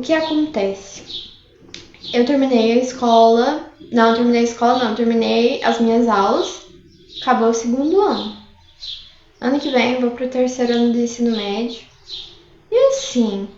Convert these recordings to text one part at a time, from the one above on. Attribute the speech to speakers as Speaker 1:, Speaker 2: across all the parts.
Speaker 1: o que acontece? Eu terminei a escola... Não, terminei as minhas aulas. Acabou o 2º ano. Ano que vem eu vou pro 3º ano do ensino médio. E assim...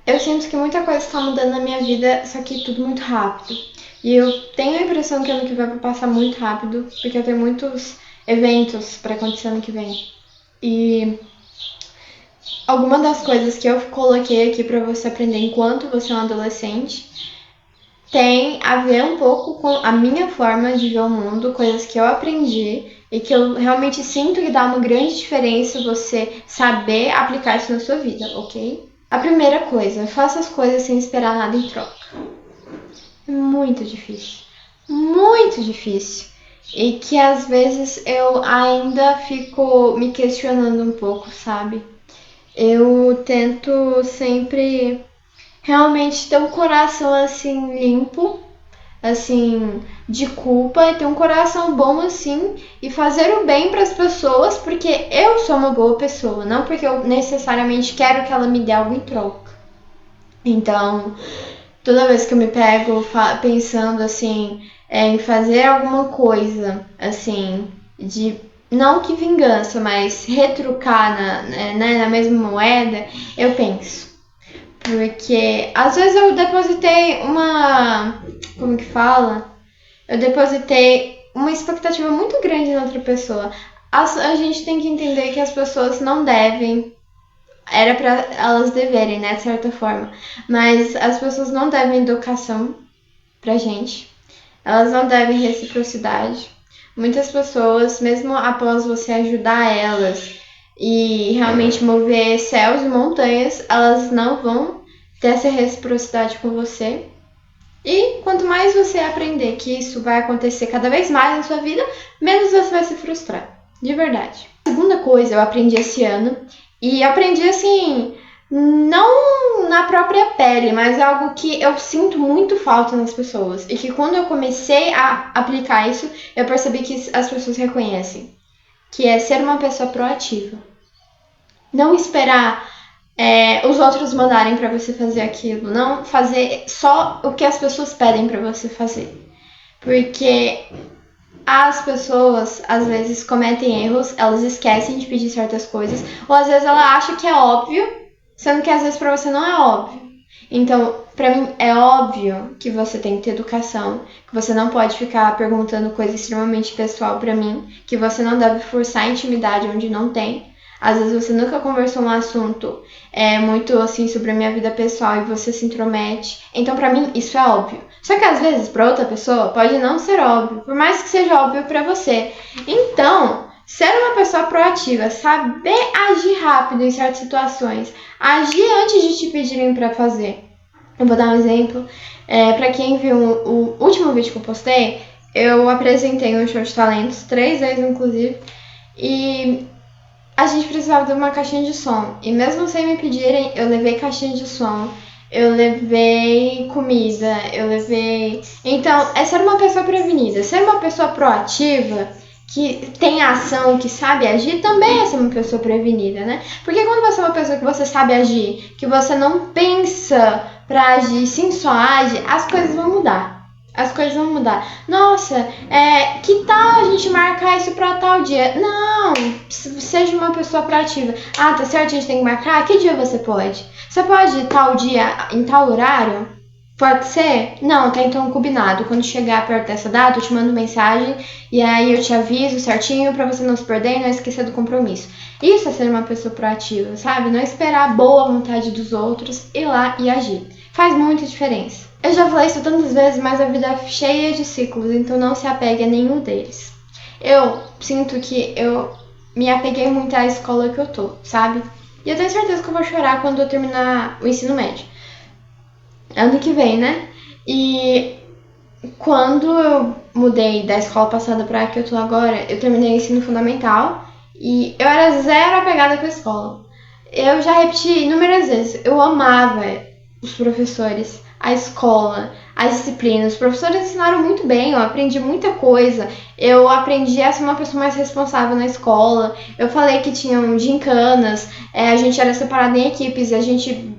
Speaker 1: eu sinto que muita coisa está mudando na minha vida, só que tudo muito rápido. E eu tenho a impressão que ano que vem vai passar muito rápido, porque eu tenho muitos eventos para acontecer ano que vem. E alguma das coisas que eu coloquei aqui para você aprender enquanto você é um adolescente tem a ver um pouco com a minha forma de ver o mundo, coisas que eu aprendi e que eu realmente sinto que dá uma grande diferença você saber aplicar isso na sua vida, ok? A primeira coisa, faça as coisas sem esperar nada em troca. É muito difícil. Muito difícil. E que às vezes eu ainda fico me questionando um pouco, sabe? Eu tento sempre realmente ter um coração assim limpo, assim, de culpa, e ter um coração bom assim e fazer o bem para as pessoas, porque eu sou uma boa pessoa, não porque eu necessariamente quero que ela me dê algo em troca. Então, toda vez que eu me pego pensando assim em fazer alguma coisa assim de não que vingança, mas retrucar na mesma moeda, eu penso. Porque às vezes eu depositei como que fala? Eu depositei uma expectativa muito grande na outra pessoa. A gente tem que entender que as pessoas não devem, era pra elas deverem, né, de certa forma, mas as pessoas não devem educação pra gente, elas não devem reciprocidade. Muitas pessoas, mesmo após você ajudar elas e realmente mover céus e montanhas, elas não vão ter essa reciprocidade com você. E quanto mais você aprender que isso vai acontecer cada vez mais na sua vida, menos você vai se frustrar. De verdade. A segunda coisa eu aprendi esse ano, e aprendi assim, não na própria pele, mas é algo que eu sinto muito falta nas pessoas. E que quando eu comecei a aplicar isso, eu percebi que as pessoas reconhecem. Que é ser uma pessoa proativa. Não esperar os outros mandarem pra você fazer aquilo. Não fazer só o que as pessoas pedem pra você fazer. Porque as pessoas, às vezes, cometem erros, elas esquecem de pedir certas coisas, ou às vezes ela acha que é óbvio, sendo que às vezes pra você não é óbvio. Então, pra mim, é óbvio que você tem que ter educação, que você não pode ficar perguntando coisa extremamente pessoal pra mim, que você não deve forçar a intimidade onde não tem. Às vezes você nunca conversou um assunto muito assim sobre a minha vida pessoal e você se intromete. Então pra mim isso é óbvio. Só que às vezes pra outra pessoa pode não ser óbvio, por mais que seja óbvio pra você. Então, ser uma pessoa proativa, saber agir rápido em certas situações, agir antes de te pedirem pra fazer. Eu vou dar um exemplo. Pra quem viu o último vídeo que eu postei, eu apresentei um show de talentos, 3 vezes inclusive, e a gente precisava de uma caixinha de som. E mesmo sem me pedirem, eu levei caixinha de som, eu levei comida, eu levei... Então, é ser uma pessoa prevenida. Ser uma pessoa proativa, que tem ação, que sabe agir, também é ser uma pessoa prevenida, né? Porque quando você é uma pessoa que você sabe agir, que você não pensa pra agir, sim, só age, as coisas vão mudar. As coisas vão mudar. Nossa, que tal a gente marcar isso pra tal dia? Não, seja uma pessoa proativa. Ah, tá certo, a gente tem que marcar? Que dia você pode? Você pode tal dia em tal horário? Pode ser? Não, tá então combinado. Quando chegar perto dessa data, eu te mando mensagem e aí eu te aviso certinho pra você não se perder e não esquecer do compromisso. Isso é ser uma pessoa proativa, sabe? Não esperar a boa vontade dos outros, ir lá e agir. Faz muita diferença. Eu já falei isso tantas vezes, mas a vida é cheia de ciclos, então não se apegue a nenhum deles. Eu sinto que eu me apeguei muito à escola que eu tô, sabe? E eu tenho certeza que eu vou chorar quando eu terminar o ensino médio. Ano que vem, né? E quando eu mudei da escola passada pra que eu tô agora, eu terminei o ensino fundamental e eu era zero apegada com a escola. Eu já repeti inúmeras vezes, eu amava os professores, a escola, as disciplinas. Os professores ensinaram muito bem, eu aprendi muita coisa. Eu aprendi a ser uma pessoa mais responsável na escola. Eu falei que tinham gincanas, a gente era separado em equipes, a gente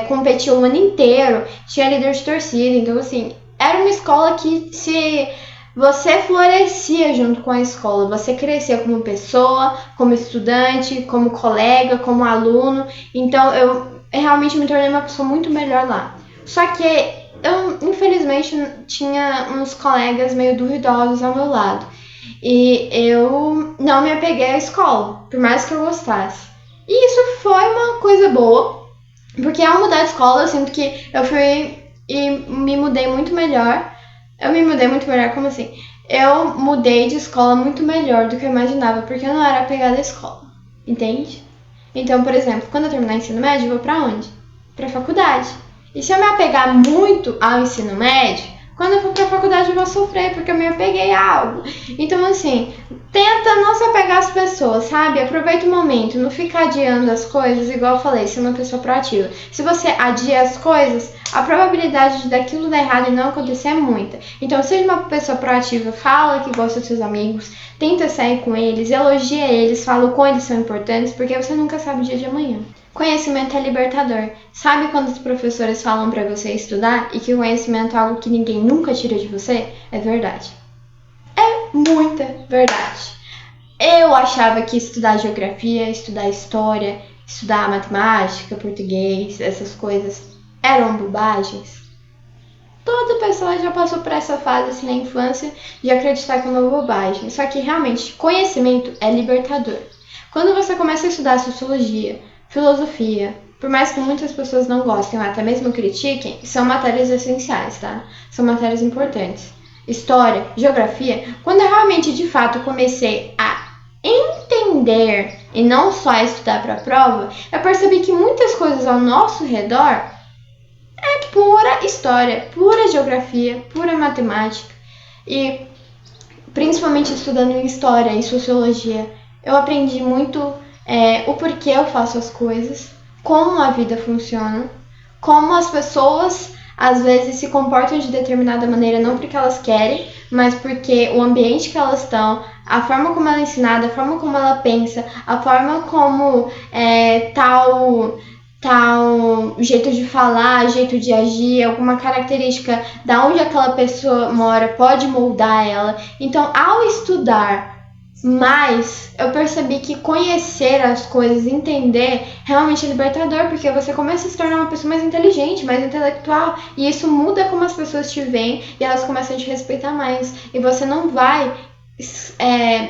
Speaker 1: competia o ano inteiro, tinha líder de torcida, então assim, era uma escola que você florescia junto com a escola, você crescia como pessoa, como estudante, como colega, como aluno, então eu realmente me tornei uma pessoa muito melhor lá. Só que eu, infelizmente, tinha uns colegas meio duvidosos ao meu lado. E eu não me apeguei à escola, por mais que eu gostasse. E isso foi uma coisa boa, porque ao mudar de escola, eu sinto que eu fui e me mudei muito melhor. Eu me mudei muito melhor, como assim? Eu mudei de escola muito melhor do que eu imaginava, porque eu não era apegada à escola, entende? Então, por exemplo, quando eu terminar o ensino médio, eu vou pra onde? Pra faculdade. E se eu me apegar muito ao ensino médio, quando eu for pra faculdade eu vou sofrer, porque eu me apeguei a algo. Então, assim, tenta não se apegar às pessoas, sabe? Aproveita o momento, não fica adiando as coisas, igual eu falei, ser uma pessoa proativa. Se você adia as coisas, a probabilidade de daquilo dar errado e não acontecer é muita. Então, seja uma pessoa proativa, fala que gosta dos seus amigos, tenta sair com eles, elogia eles, fala o quão eles são importantes, porque você nunca sabe o dia de amanhã. Conhecimento é libertador. Sabe quando os professores falam pra você estudar e que o conhecimento é algo que ninguém nunca tira de você? É verdade. É muita verdade. Eu achava que estudar geografia, estudar história, estudar matemática, português, essas coisas eram bobagens. Toda pessoa já passou por essa fase assim na infância de acreditar que é uma bobagem. Só que realmente conhecimento é libertador. Quando você começa a estudar sociologia, filosofia, por mais que muitas pessoas não gostem ou até mesmo critiquem, são matérias essenciais, tá? São matérias importantes. História, geografia, quando eu realmente de fato comecei a entender e não só a estudar para a prova, eu percebi que muitas coisas ao nosso redor é pura história, pura geografia, pura matemática. E principalmente estudando em história e sociologia, eu aprendi muito o porquê eu faço as coisas, como a vida funciona, como as pessoas às vezes se comportam de determinada maneira, não porque elas querem, mas porque o ambiente que elas estão, a forma como ela é ensinada, a forma como ela pensa, a forma como tal jeito de falar, jeito de agir, alguma característica da onde aquela pessoa mora pode moldar ela. Então, ao estudar mais, eu percebi que conhecer as coisas, entender, realmente é libertador, porque você começa a se tornar uma pessoa mais inteligente, mais intelectual, e isso muda como as pessoas te veem, e elas começam a te respeitar mais, e você não vai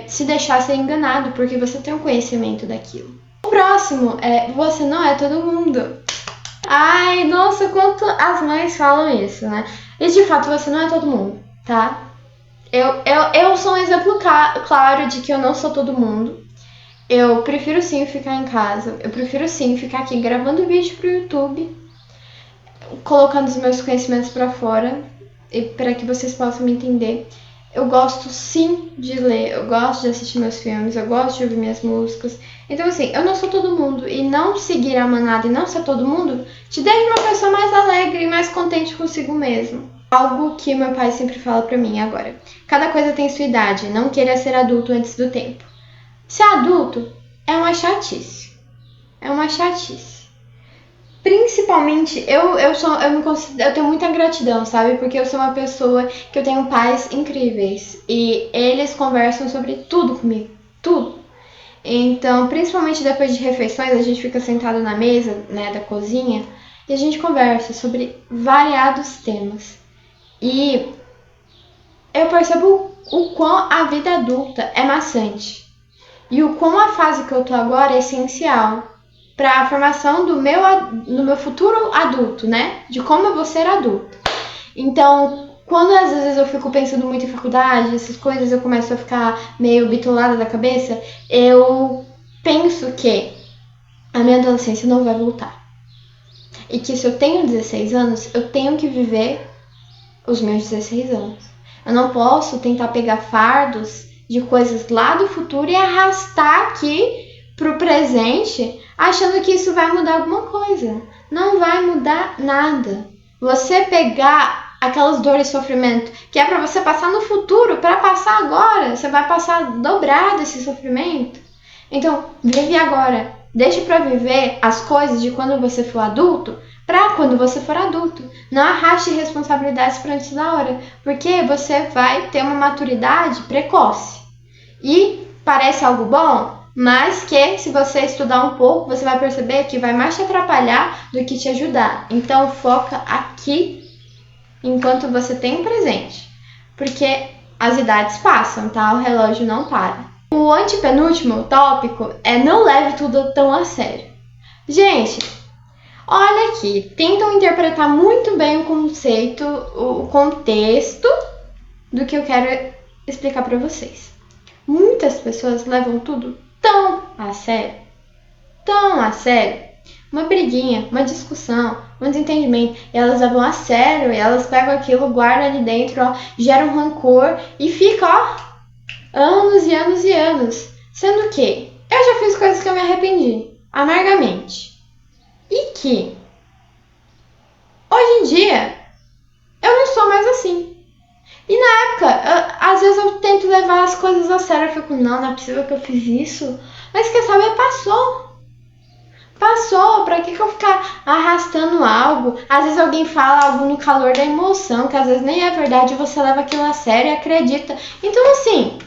Speaker 1: se deixar ser enganado, porque você tem um conhecimento daquilo. O próximo é: você não é todo mundo. Ai, nossa, quanto as mães falam isso, né? E de fato, você não é todo mundo, tá? Eu sou um exemplo claro de que eu não sou todo mundo. Eu prefiro sim ficar em casa. Eu prefiro sim ficar aqui gravando vídeo pro YouTube, colocando os meus conhecimentos pra fora, e para que vocês possam me entender. Eu gosto sim de ler, eu gosto de assistir meus filmes, eu gosto de ouvir minhas músicas. Então assim, eu não sou todo mundo. E não seguir a manada e não ser todo mundo te deixa uma pessoa mais alegre e mais contente consigo mesmo. Algo que meu pai sempre fala pra mim agora: cada coisa tem sua idade, não queira ser adulto antes do tempo. Ser adulto é uma chatice. É uma chatice. Principalmente, eu tenho muita gratidão, sabe? Porque eu sou uma pessoa que eu tenho pais incríveis. E eles conversam sobre tudo comigo. Tudo. Então, principalmente depois de refeições, a gente fica sentado na mesa, né, da cozinha, e a gente conversa sobre variados temas. E eu percebo o quão a vida adulta é maçante. E o quão a fase que eu tô agora é essencial para a formação do meu futuro adulto, né? De como eu vou ser adulto. Então, quando às vezes eu fico pensando muito em faculdade, essas coisas, eu começo a ficar meio bitolada da cabeça, eu penso que a minha adolescência não vai voltar. E que se eu tenho 16 anos, eu tenho que viver os meus 16 anos. Eu não posso tentar pegar fardos de coisas lá do futuro e arrastar aqui pro presente, achando que isso vai mudar alguma coisa. Não vai mudar nada. Você pegar aquelas dores e sofrimento que é pra você passar no futuro, pra passar agora, você vai passar dobrado esse sofrimento. Então, vive agora. Deixe pra viver as coisas de quando você for adulto, quando você for adulto. Não arraste responsabilidades para antes da hora, porque você vai ter uma maturidade precoce. E parece algo bom, mas que se você estudar um pouco, você vai perceber que vai mais te atrapalhar do que te ajudar. Então foca aqui enquanto você tem um presente, porque as idades passam, tá? O relógio não para. O antepenúltimo tópico é não leve tudo tão a sério. Gente, olha aqui, tentam interpretar muito bem o conceito, o contexto do que eu quero explicar para vocês. Muitas pessoas levam tudo tão a sério, uma briguinha, uma discussão, um desentendimento, elas levam a sério, elas pegam aquilo, guardam ali dentro, ó, geram rancor e fica, ó, anos e anos e anos. Sendo que eu já fiz coisas que eu me arrependi amargamente. E que hoje em dia eu não sou mais assim. E na época, às vezes eu tento levar as coisas a sério. Eu fico, não é possível que eu fiz isso. Mas quer saber, Passou, pra que eu ficar arrastando algo? Às vezes alguém fala algo no calor da emoção, que às vezes nem é verdade, você leva aquilo a sério e acredita. Então assim,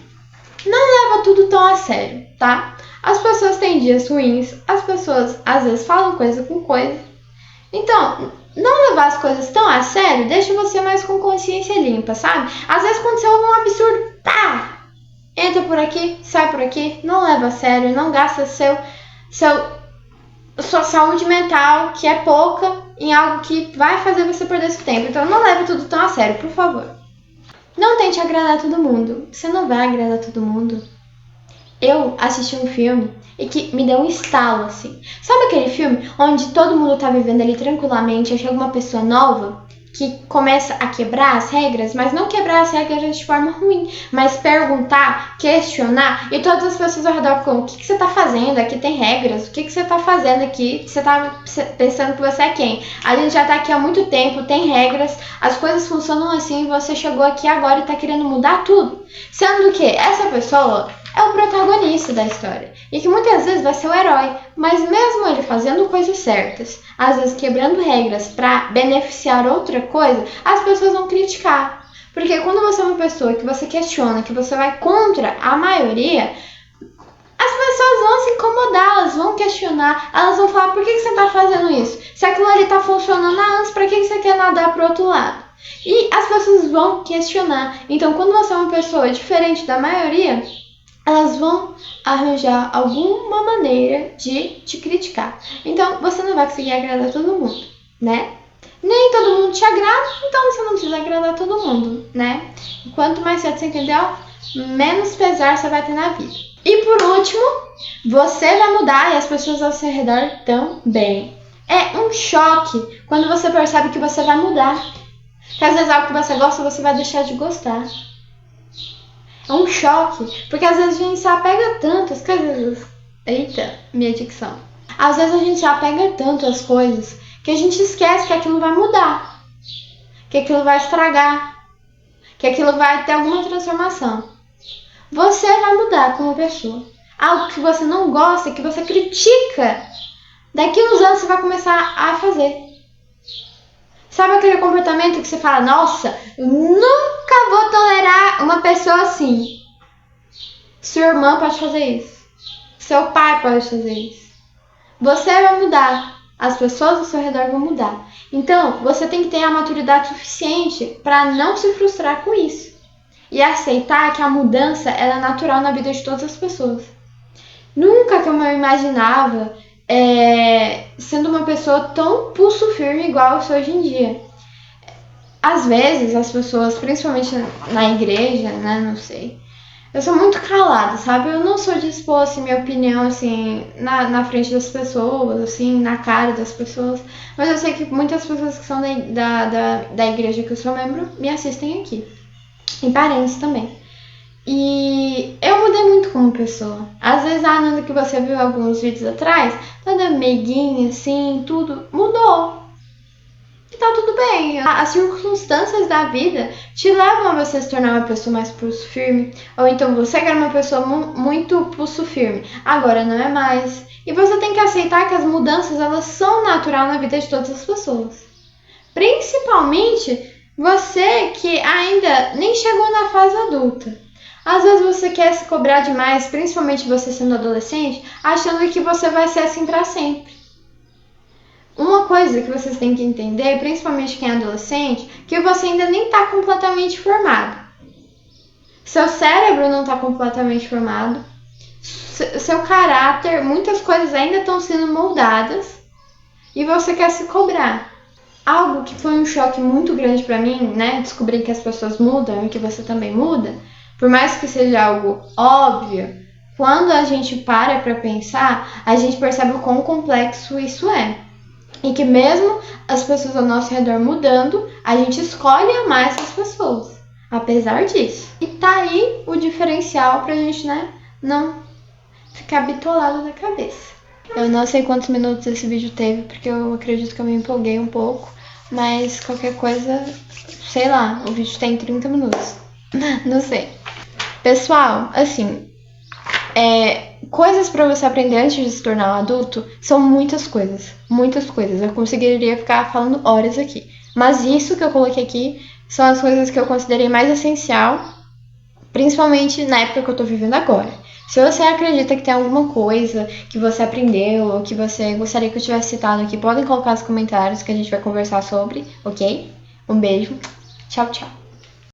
Speaker 1: não leva tudo tão a sério, tá? As pessoas têm dias ruins, as pessoas às vezes falam coisa com coisa. Então, não levar as coisas tão a sério deixa você mais com consciência limpa, sabe? Às vezes aconteceu um absurdo, tá? Entra por aqui, sai por aqui, não leva a sério, não gasta sua saúde mental, que é pouca, em algo que vai fazer você perder seu tempo. Então não leve tudo tão a sério, por favor. Não tente agradar todo mundo. Você não vai agradar todo mundo. Eu assisti um filme e que me deu um estalo, assim. Sabe aquele filme onde todo mundo tá vivendo ali tranquilamente, aí chega uma pessoa nova que começa a quebrar as regras, mas não quebrar as regras de forma ruim, mas perguntar, questionar, e todas as pessoas ao redor ficam, o que você tá fazendo? Aqui tem regras, o que você tá fazendo aqui? Você tá pensando que você é quem? A gente já tá aqui há muito tempo, tem regras, as coisas funcionam assim, e você chegou aqui agora e tá querendo mudar tudo. Sendo que essa pessoa é o protagonista da história e que muitas vezes vai ser o herói, mas mesmo ele fazendo coisas certas, às vezes quebrando regras para beneficiar outra coisa, as pessoas vão criticar. Porque quando você é uma pessoa que você questiona, que você vai contra a maioria, as pessoas vão se incomodar, elas vão questionar, elas vão falar, por que você está fazendo isso? Se aquilo ali está funcionando antes, para que você quer nadar para o outro lado? E as pessoas vão questionar. Então quando você é uma pessoa diferente da maioria, elas vão arranjar alguma maneira de te criticar. Então, você não vai conseguir agradar todo mundo, né? Nem todo mundo te agrada, então você não precisa agradar todo mundo, né? Quanto mais cedo você entendeu, menos pesar você vai ter na vida. E por último, você vai mudar e as pessoas ao seu redor também. É um choque quando você percebe que você vai mudar. Que às vezes algo que você gosta, você vai deixar de gostar. É um choque, porque às vezes a gente se apega tanto às coisas. Eita, minha dicção. Às vezes a gente se apega tanto às coisas que a gente esquece que aquilo vai mudar, que aquilo vai estragar, que aquilo vai ter alguma transformação. Você vai mudar como pessoa. Algo que você não gosta, que você critica, daqui uns anos você vai começar a fazer. Sabe aquele comportamento que você fala, nossa, eu nunca vou tolerar uma pessoa assim. Sua irmã pode fazer isso. Seu pai pode fazer isso. Você vai mudar. As pessoas ao seu redor vão mudar. Então, você tem que ter a maturidade suficiente para não se frustrar com isso. E aceitar que a mudança ela é natural na vida de todas as pessoas. Nunca que eu me imaginava sendo uma pessoa tão pulso firme igual eu sou hoje em dia. Às vezes as pessoas, principalmente na igreja, né, não sei, eu sou muito calada, sabe? Eu não sou de expor assim, minha opinião assim, na frente das pessoas, assim, na cara das pessoas. Mas eu sei que muitas pessoas que são da igreja que eu sou membro me assistem aqui. E parentes também. E eu mudei muito como pessoa. Às vezes a Ananda que você viu alguns vídeos atrás, toda meiguinha assim, tudo mudou. E tá tudo bem, também. As circunstâncias da vida te levam a você se tornar uma pessoa mais pulso firme. Ou então você que era uma pessoa muito pulso firme, agora não é mais. E você tem que aceitar que as mudanças, elas são natural na vida de todas as pessoas. Principalmente você que ainda nem chegou na fase adulta. Às vezes você quer se cobrar demais, principalmente você sendo adolescente, achando que você vai ser assim pra sempre. Uma coisa que vocês têm que entender, principalmente quem é adolescente, que você ainda nem está completamente formado. Seu cérebro não está completamente formado. Seu caráter, muitas coisas ainda estão sendo moldadas. E você quer se cobrar. Algo que foi um choque muito grande pra mim, né? Descobrir que as pessoas mudam e que você também muda. Por mais que seja algo óbvio, quando a gente para pra pensar, a gente percebe o quão complexo isso é. E que mesmo as pessoas ao nosso redor mudando, a gente escolhe amar essas pessoas, apesar disso. E tá aí o diferencial pra gente, né, não ficar bitolado na cabeça. Eu não sei quantos minutos esse vídeo teve, porque eu acredito que eu me empolguei um pouco, mas qualquer coisa, sei lá, o vídeo tem 30 minutos. Não sei. Pessoal, assim, coisas pra você aprender antes de se tornar um adulto são muitas coisas. Muitas coisas. Eu conseguiria ficar falando horas aqui. Mas isso que eu coloquei aqui são as coisas que eu considerei mais essencial, principalmente na época que eu tô vivendo agora. Se você acredita que tem alguma coisa que você aprendeu ou que você gostaria que eu tivesse citado aqui, podem colocar nos comentários que a gente vai conversar sobre, ok? Um beijo. Tchau, tchau.